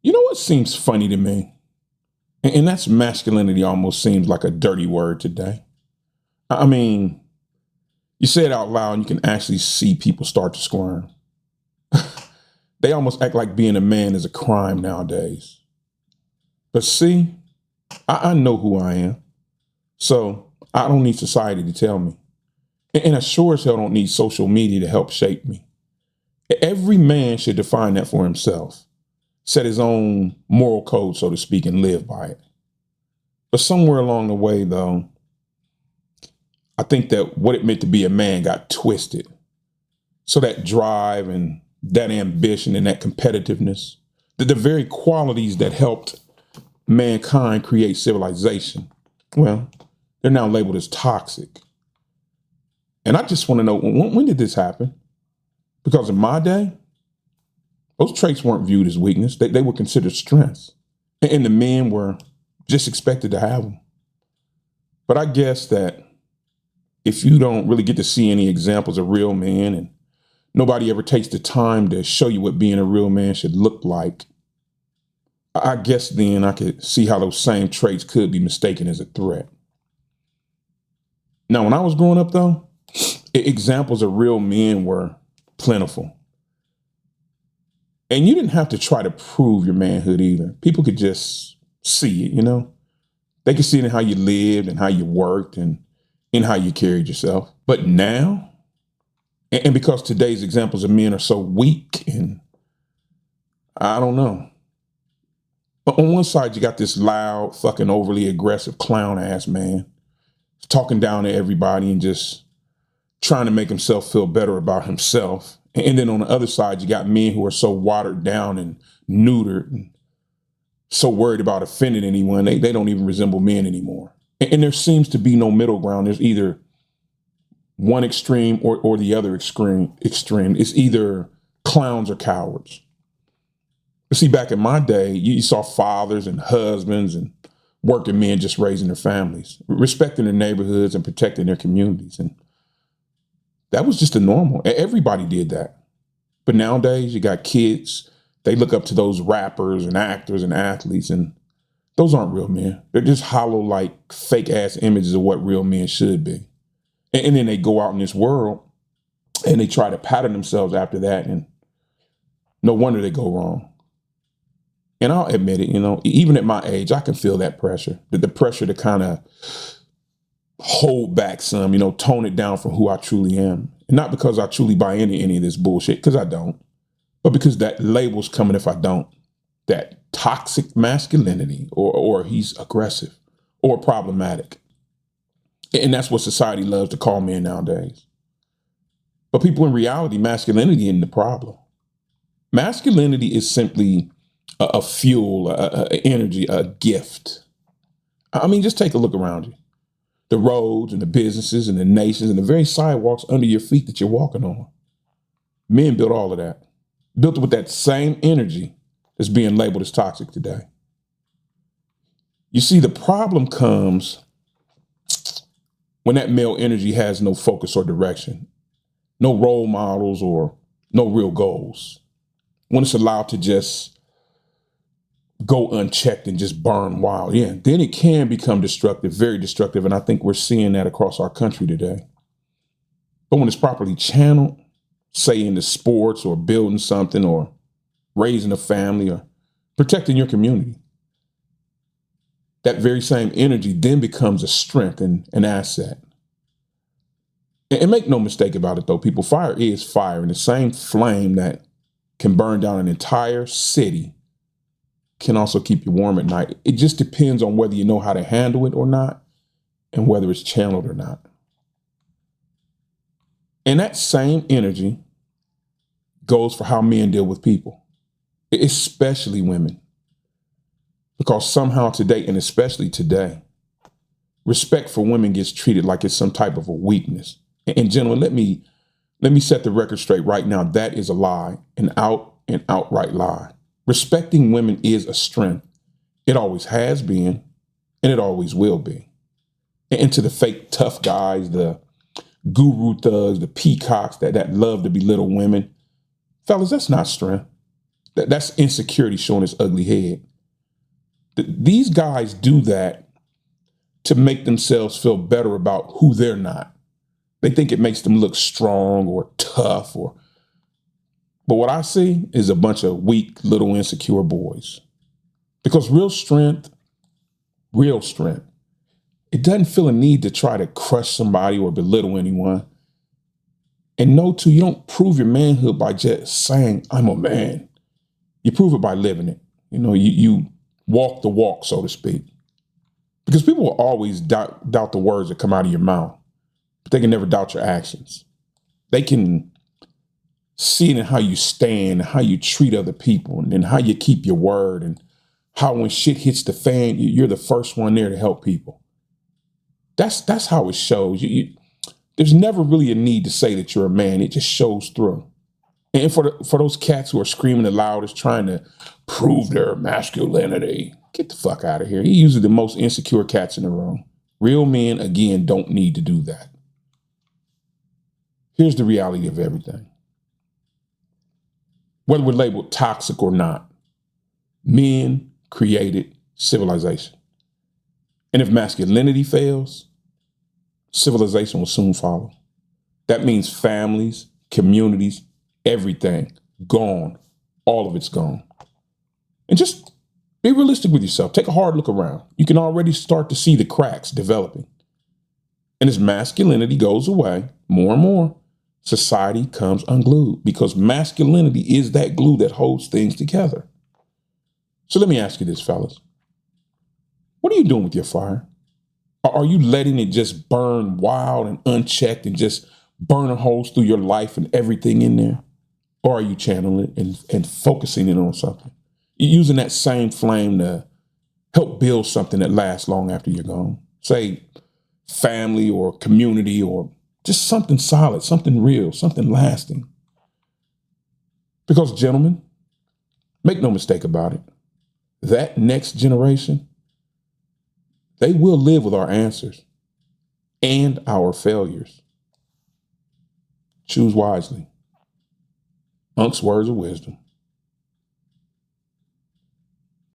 You know what seems funny to me? And that's masculinity almost seems like a dirty word today. I mean, you say it out loud and you can actually see people start to squirm. They almost act like being a man is a crime nowadays. But see, I know who I am. So I don't need society to tell me. And I sure as hell don't need social media to help shape me. Every man should define that for himself, set his own moral code, so to speak, and live by it. But somewhere along the way, though, I think that what it meant to be a man got twisted. So that drive and that ambition and that competitiveness, the very qualities that helped mankind create civilization, well, they're now labeled as toxic. And I just want to know, when did this happen? Because in my day, those traits weren't viewed as weakness. They were considered strengths. And the men were just expected to have them. But I guess that if you don't really get to see any examples of real men and nobody ever takes the time to show you what being a real man should look like, I guess then I could see how those same traits could be mistaken as a threat. Now, when I was growing up, though, examples of real men were plentiful. And you didn't have to try to prove your manhood either. People could just see it, you know? They could see it in how you lived and how you worked and in how you carried yourself. But now, and because today's examples of men are so weak and I don't know. On one side, you got this loud, fucking overly aggressive clown ass man talking down to everybody and just trying to make himself feel better about himself. And then on the other side, you got men who are so watered down and neutered and so worried about offending anyone, they don't even resemble men anymore. And there seems to be no middle ground. There's either one extreme or the other extreme. It's either clowns or cowards. But see, back in my day, you saw fathers and husbands and working men just raising their families, respecting their neighborhoods and protecting their communities. And that was just the normal. Everybody did that. But nowadays, you got kids. They look up to those rappers and actors and athletes, and those aren't real men. They're just hollow, like fake ass images of what real men should be. And then they go out in this world and they try to pattern themselves after that. And no wonder they go wrong. And I'll admit it, you know, even at my age, I can feel that pressure, the pressure to kind of hold back some, you know, tone it down from who I truly am. And not because I truly buy into any of this bullshit, because I don't, but because that label's coming if I don't. That toxic masculinity or he's aggressive or problematic. And that's what society loves to call men nowadays. But people, in reality, masculinity isn't the problem. Masculinity is simply a fuel, a energy, a gift. I mean, just take a look around you. The roads and the businesses and the nations and the very sidewalks under your feet that you're walking on. Men built all of that. Built it with that same energy that's being labeled as toxic today. You see, the problem comes when that male energy has no focus or direction, no role models or no real goals. When it's allowed to just go unchecked and just burn wild, yeah, then it can become destructive, very destructive. And I think we're seeing that across our country today. But when it's properly channeled, say into sports or building something or raising a family or protecting your community, that very same energy then becomes a strength and an asset. And make no mistake about it, though, people, fire is fire. And the same flame that can burn down an entire city can also keep you warm at night. It just depends on whether you know how to handle it or not and whether it's channeled or not. And that same energy goes for how men deal with people, especially women. Because somehow today, and especially today, respect for women gets treated like it's some type of a weakness. And gentlemen, let me set the record straight right now. That is a lie, an out and outright lie. Respecting women is a strength. It always has been, and it always will be. And to the fake tough guys, the guru thugs, the peacocks that love to belittle women, fellas, that's not strength. That's insecurity showing its ugly head. These guys do that to make themselves feel better about who they're not. They think it makes them look strong or tough but what I see is a bunch of weak, little insecure boys. Because real strength, it doesn't feel a need to try to crush somebody or belittle anyone. And no, too, you don't prove your manhood by just saying, I'm a man. You prove it by living it. You walk the walk, so to speak. Because people will always doubt the words that come out of your mouth, but they can never doubt your actions. They can see it in how you stand, how you treat other people, and then how you keep your word, and how when shit hits the fan, you're the first one there to help people. That's how it shows. There's never really a need to say that you're a man. It just shows through. And for those cats who are screaming the loudest, trying to prove their masculinity, get the fuck out of here. He uses the most insecure cats in the room. Real men, again, don't need to do that. Here's the reality of everything. Whether we're labeled toxic or not, men created civilization. And if masculinity fails, civilization will soon follow. That means families, communities, everything gone. All of it's gone. And just be realistic with yourself. Take a hard look around. You can already start to see the cracks developing. And as masculinity goes away more and more, society comes unglued, because masculinity is that glue that holds things together. So let me ask you this, fellas. What are you doing with your fire? Are you letting it just burn wild and unchecked and just burning holes through your life and everything in there? Or are you channeling it and focusing it on something? You're using that same flame to help build something that lasts long after you're gone. Say family or community, or just something solid, something real, something lasting. Because, gentlemen, make no mistake about it, that next generation, they will live with our answers and our failures. Choose wisely. Unc's words of wisdom.